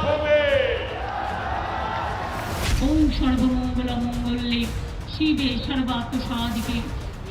হবে। ওম সর্বমঙ্গল মঙ্গলে শিবে সর্বার্থ সাধিকে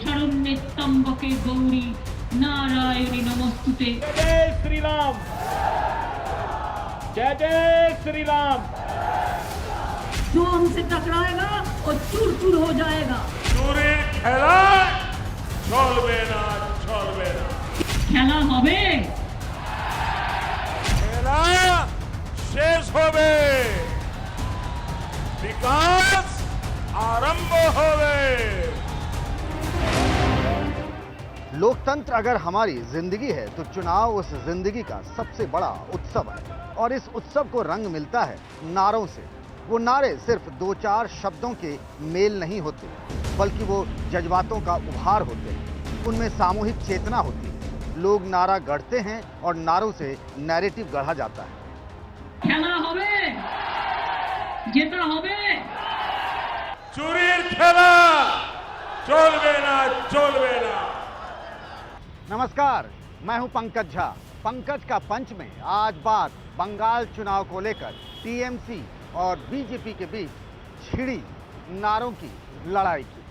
শরণ্যে ত্র্যম্বকে গৌরী नारायणी नमस्तुते। जय श्री राम, जय जय श्री राम। जो हमसे टकराएगा वो चूर चूर हो जाएगा। চুরির খেলা চলবে না, চলবে না। খেলা হবে, খেলা শেষ হবে, বিকাশ আরম্ভ হবে। लोकतंत्र अगर हमारी जिंदगी है तो चुनाव उस जिंदगी का सबसे बड़ा उत्सव है और इस उत्सव को रंग मिलता है नारों से। वो नारे सिर्फ दो चार शब्दों के मेल नहीं होते, बल्कि वो जज्बातों का उभार होते हैं। उनमें सामूहिक चेतना होती है। लोग नारा गढ़ते हैं और नारों से नैरेटिव गढ़ा जाता है। খেলা হবে, জেতা হবে। চুরির খেলা চলবে না, চলবে না। नमस्कार, मैं हूं पंकज झा। पंकज का पंच में आज बात बंगाल चुनाव को लेकर टीएमसी और बीजेपी के बीच छिड़ी नारों की लड़ाई की।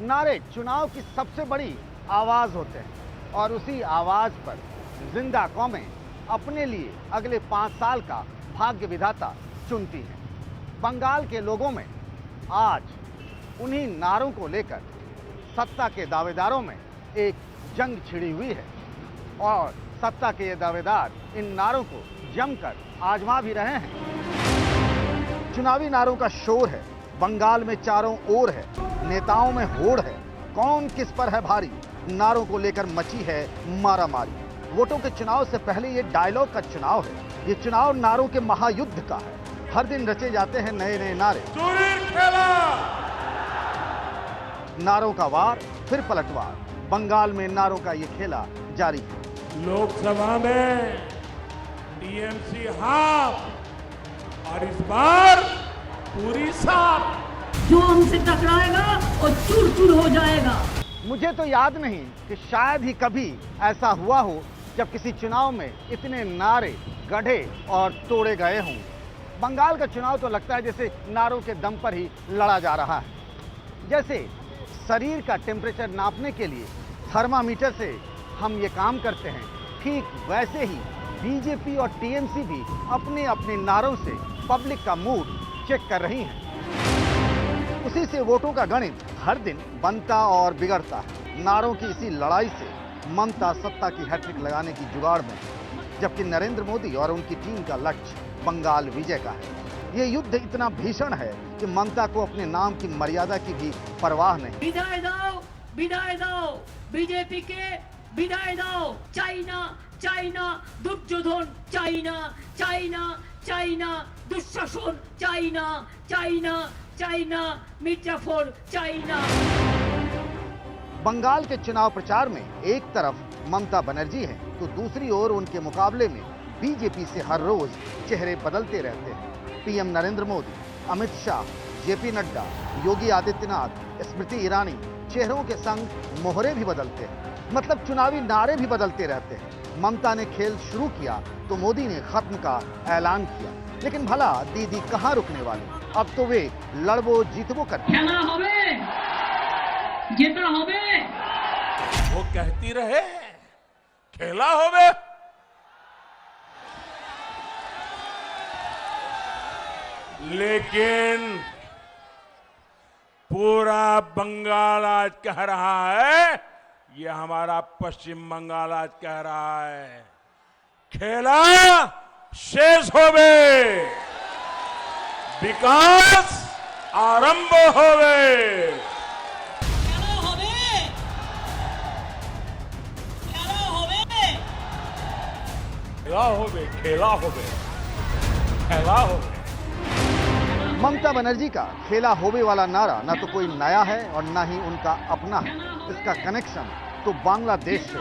नारे चुनाव की सबसे बड़ी आवाज होते हैं और उसी आवाज पर जिंदा कौमें अपने लिए अगले 5 साल का भाग्य विधाता चुनती हैं। बंगाल के लोगों में आज उन्हीं नारों को लेकर सत्ता के दावेदारों में एक जंग छिड़ी हुई है और सत्ता के ये दावेदार इन नारों को जमकर आजमा भी रहे हैं। चुनावी नारों का शोर है, बंगाल में चारों ओर है, नेताओं में होड़ है, कौन किस पर है भारी, नारों को लेकर मची है मारामारी। वोटों के चुनाव से पहले ये डायलॉग का चुनाव है, ये चुनाव नारों के महायुद्ध का है। हर दिन रचे जाते हैं नए नए नारे। চুরির খেলা नारों का वार फिर पलटवार, बंगाल में नारों का ये खेला जारी है। लोकसभा में टीएमसी हाफ और इस बार पूरी साफ। जो हमसे टकराएगा वो चूर चूर हो जाएगा। मुझे तो याद नहीं कि शायद ही कभी ऐसा हुआ हो जब किसी चुनाव में इतने नारे गढ़े और तोड़े गए हों। बंगाल का चुनाव तो लगता है जैसे नारों के दम पर ही लड़ा जा रहा है। जैसे शरीर का टेम्परेचर नापने के लिए थर्मामीटर से हम ये काम करते हैं, ठीक वैसे ही बीजेपी और टीएमसी भी अपने अपने नारों से पब्लिक का मूड चेक कर रही हैं। उसी से वोटों का गणित हर दिन बनता और बिगड़ता है। नारों की इसी लड़ाई से ममता सत्ता की हैट्रिक लगाने की जुगाड़ में, जबकि नरेंद्र मोदी और उनकी टीम का लक्ष्य बंगाल विजय का है। ये युद्ध इतना भीषण है कि ममता को अपने नाम की मर्यादा की भी परवाह नहीं। विदाई दो बीजेपी के, विदाई दो चाइना चाइना दुर्योधन, चाइना चाइना चाइना दुशासन, चाइना चाइना चाइना मिर्जाफर, चाइना। बंगाल के चुनाव प्रचार में एक तरफ ममता बनर्जी है तो दूसरी ओर उनके मुकाबले में बीजेपी से हर रोज चेहरे बदलते रहते हैं। पीएम नरेंद्र मोदी, अमित शाह, जेपी नड्डा, योगी आदित्यनाथ, स्मृति ईरानी, चेहरों के संग मोहरे भी बदलते हैं, मतलब चुनावी नारे भी बदलते रहते हैं। ममता ने खेल शुरू किया तो मोदी ने खत्म का ऐलान किया, लेकिन भला दीदी कहां रुकने वाली, अब तो वे लड़बो जीतबो करते। খেলা হবে, জেতা হবে। वो कहती रहे खेला होवे, लेकिन पूरा बंगाल आज कह रहा है, ये हमारा पश्चिम बंगाल आज कह रहा है, खेला शेष होवे, विकास आरंभ होवे। খেলা হবে, খেলা হবে। खेला होवे, खेला होवे, खेला होवे। ममता बनर्जी का खेला होवे वाला नारा न तो कोई नया है और न ही उनका अपना है। इसका कनेक्शन तो बांग्लादेश से।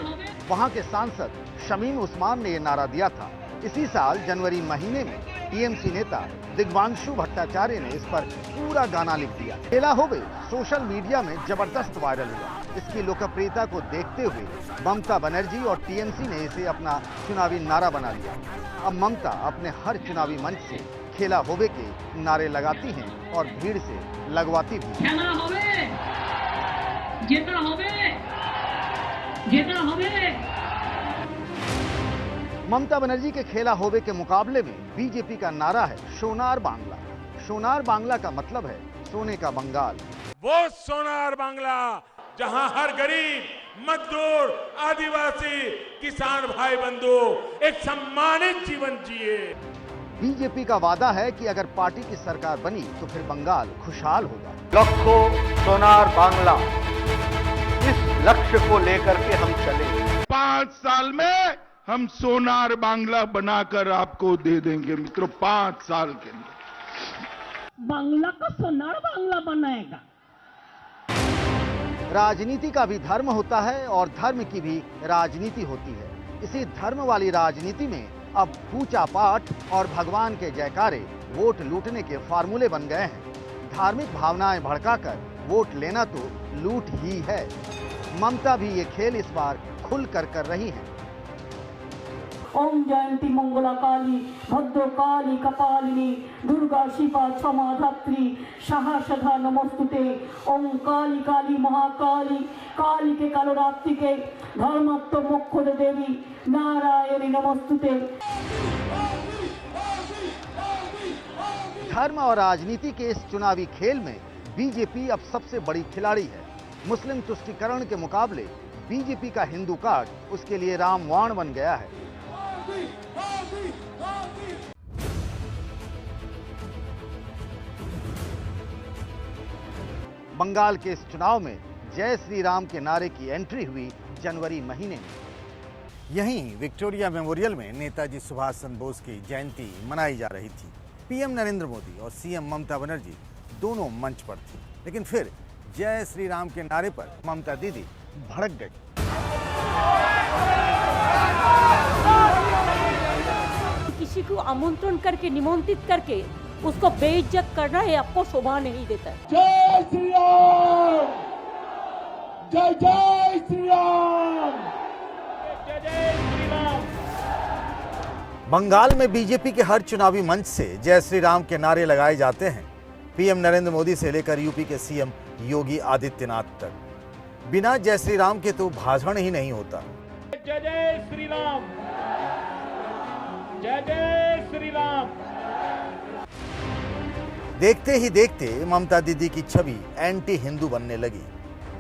वहां के सांसद शमीम उस्मान ने यह नारा दिया था। इसी साल जनवरी महीने में टीएमसी नेता दिग्वांशु भट्टाचार्य ने इस पर पूरा गाना लिख दिया। खेला होवे सोशल मीडिया में जबरदस्त वायरल हुआ। इसकी लोकप्रियता को देखते हुए ममता बनर्जी और टीएमसी ने इसे अपना चुनावी नारा बना लिया। अब ममता अपने हर चुनावी मंच से खेला होवे के नारे लगाती हैं और भीड़ से लगवाती भी। खेला होवे, जेता होवे, जेता होवे। ममता बनर्जी के खेला होवे के मुकाबले में बीजेपी का नारा है सोनार बांग्ला। सोनार बांग्ला का मतलब है सोने का बंगाल। वो सोनार बांग्ला जहां हर गरीब, मजदूर, आदिवासी, किसान भाई बंधु एक सम्मानित जीवन जिए। बीजेपी का वादा है कि अगर पार्टी की सरकार बनी तो फिर बंगाल खुशहाल होगा। लखो सोनार बांग्ला, इस लक्ष्य को लेकर के हम चले। 5 साल में हम सोनार बांग्ला बनाकर आपको दे देंगे मित्रों, 5 साल के लिए बांग्ला का सोनार बांग्ला बनाएगा। राजनीति का भी धर्म होता है और धर्म की भी राजनीति होती है। इसी धर्म वाली राजनीति में अब पूजा पाठ और भगवान के जयकारे वोट लूटने के फार्मूले बन गए हैं। धार्मिक भावनाएं भड़काकर वोट लेना तो लूट ही है। ममता भी ये खेल इस बार खुलकर कर रही हैं। ओम जयंती मंगला काली भद्र काली कपालिनी दुर्गा शिवा क्षमा धात्री सहस्रधा नमस्तुते। ओम काली काली महाकाली काली के कालो रात्रि के धर्मत्व मोक्ष देवी नारायणी नमस्तुते। धर्म और राजनीति के इस चुनावी खेल में बीजेपी अब सबसे बड़ी खिलाड़ी है। मुस्लिम तुष्टीकरण के मुकाबले बीजेपी का हिंदू कार्ड उसके लिए रामबाण बन गया है। बंगाल के इस चुनाव में जय श्री राम के नारे की एंट्री हुई जनवरी महीने में। यहीं विक्टोरिया मेमोरियल में नेताजी सुभाष चंद्र बोस की जयंती मनाई जा रही थी। पीएम नरेंद्र मोदी और सीएम ममता बनर्जी दोनों मंच पर थी, लेकिन फिर जय श्री राम के नारे पर ममता दीदी भड़क गई। किसी को आमंत्रण करके निमंत्रित करके उसको बेइज्जत करना है आपको शोभा नहीं देता। जय श्री राम, जय जय श्री राम, जय जय श्री राम। बंगाल में बीजेपी के हर चुनावी मंच से जय श्री राम के नारे लगाए जाते हैं। पीएम नरेंद्र मोदी से लेकर यूपी के सीएम योगी आदित्यनाथ तक बिना जय श्री राम के तो भाषण ही नहीं होता। जय जय श्री राम, जय जय श्री राम। देखते ही देखते ममता दीदी की छवि एंटी हिंदू बनने लगी।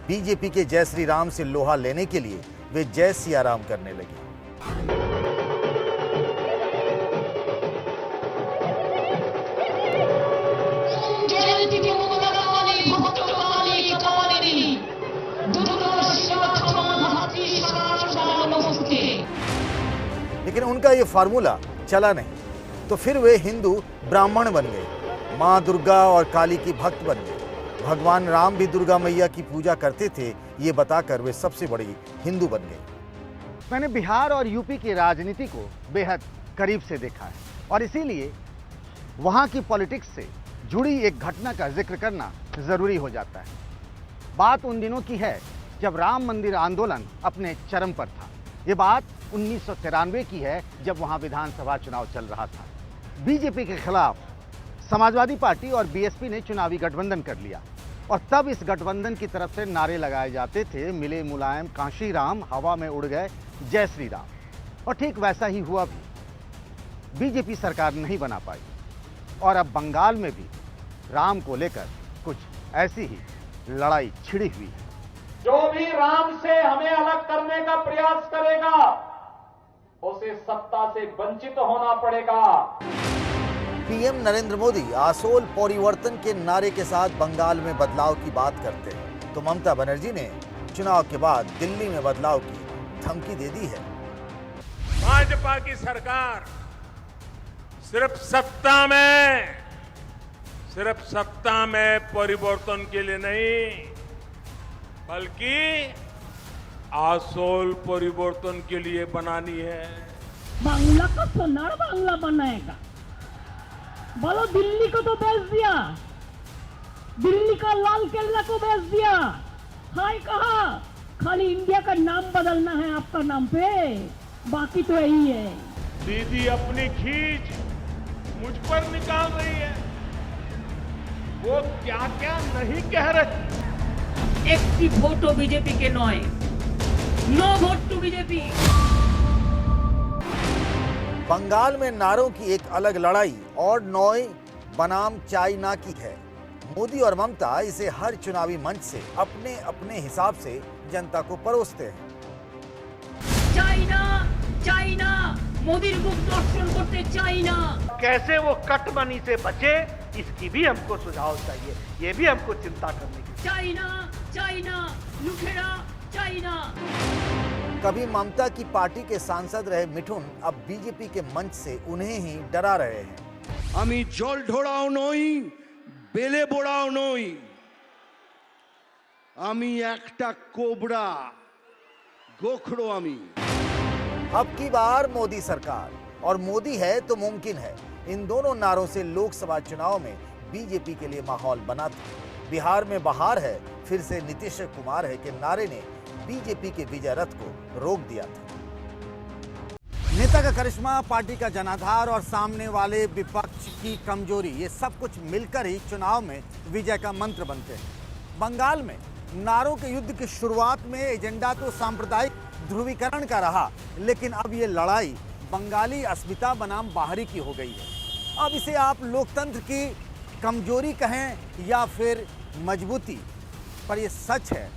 बीजेपी के जय श्री राम से लोहा लेने के लिए वे जय सिया राम करने लगी। लेकिन उनका ये फार्मूला चला नहीं, तो फिर वे हिंदू ब्राह्मण बन गए, माँ दुर्गा और काली की भक्त बन गए। भगवान राम भी दुर्गा मैया की पूजा करते थे, ये बताकर वे सबसे बड़ी हिंदू बन गए। मैंने बिहार और यूपी की राजनीति को बेहद करीब से देखा है और इसीलिए वहाँ की पॉलिटिक्स से जुड़ी एक घटना का जिक्र करना जरूरी हो जाता है। बात उन दिनों की है जब राम मंदिर आंदोलन अपने चरम पर था। ये बात 1993 की है, जब वहाँ विधानसभा चुनाव चल रहा था। बीजेपी के खिलाफ समाजवादी पार्टी और बीएसपी ने चुनावी गठबंधन कर लिया और तब इस गठबंधन की तरफ से नारे लगाए जाते थे, मिले मुलायम काशी राम, हवा में उड़ गए जय श्री राम। और ठीक वैसा ही हुआ भी। बीजेपी सरकार नहीं बना पाई और अब बंगाल में भी राम को लेकर कुछ ऐसी ही लड़ाई छिड़ी हुई है। जो भी राम से हमें अलग करने का प्रयास करेगा उसे सत्ता से वंचित होना पड़ेगा। पीएम नरेंद्र मोदी आसोल परिवर्तन के नारे के साथ बंगाल में बदलाव की बात करते हैं, तो ममता बनर्जी ने चुनाव के बाद दिल्ली में बदलाव की धमकी दे दी है। भाजपा की सरकार सिर्फ सत्ता में परिवर्तन के लिए नहीं, बल्कि आसोल परिवर्तन के लिए बनानी है। बांग्ला का सोनार बांग्ला बनाएगा। बोलो दिल्ली को तो बेच दिया, दिल्ली का लाल किला को बेच दिया, हाय कहा खाली इंडिया का नाम बदलना है आपका नाम पे, बाकी तो यही है। दीदी अपनी खींच मुझ पर निकाल रही है, वो क्या क्या नहीं कह रहे। একটি ভোটও বিজেপিকে নয়, no vote to BJP. Bengal में नारों की एक अलग लड़ाई और नॉय बनाम चाइना की है। मोदी और ममता इसे हर चुनावी मंच से अपने अपने हिसाब से जनता को परोसते हैं। চাইনা চাইনা মোদির মুখ দর্শন করতে চাই না। कैसे वो कट मनी से बचे, इसकी भी हमको सुझाव चाहिए, ये भी हमको चिंता करने की। চাইনা চাইনা লুঠেরা চাইনা। कभी ममता की पार्टी के सांसद रहे मिठुन अब बीजेपी के मंच से उन्हें ही डरा रहे हैं। আমি জল ঢোড়াও নই, বেলে বোড়াও নই, আমি একটা কোবরা, গোখরো আমি। अब की बार मोदी सरकार, और मोदी है तो मुमकिन है। इन दोनों नारों से लोकसभा चुनाव में बीजेपी के लिए माहौल बना था। बिहार में बहार है फिर से नीतीश कुमार है के नारे ने बीजेपी के विजय रथ को रोक दिया था। नेता का करिश्मा, पार्टी का जनाधार और सामने वाले विपक्ष की कमजोरी, ये सब कुछ मिलकर ही चुनाव में विजय का मंत्र बनते हैं। बंगाल में नारों के युद्ध की शुरुआत में एजेंडा तो सांप्रदायिक ध्रुवीकरण का रहा, लेकिन अब ये लड़ाई बंगाली अस्मिता बनाम बाहरी की हो गई है। अब इसे आप लोकतंत्र की कमजोरी कहें या फिर मजबूती, पर यह सच है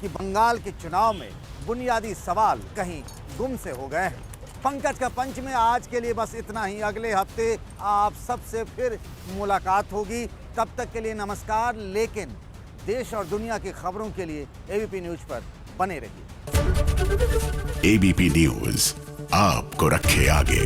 कि बंगाल के चुनाव में बुनियादी सवाल कहीं गुम से हो गए हैं। पंकज का पंच में आज के लिए बस इतना ही। अगले हफ्ते आप सबसे फिर मुलाकात होगी, तब तक के लिए नमस्कार। लेकिन देश और दुनिया की खबरों के लिए एबीपी न्यूज पर बने रहिए। एबीपी न्यूज आपको रखे आगे।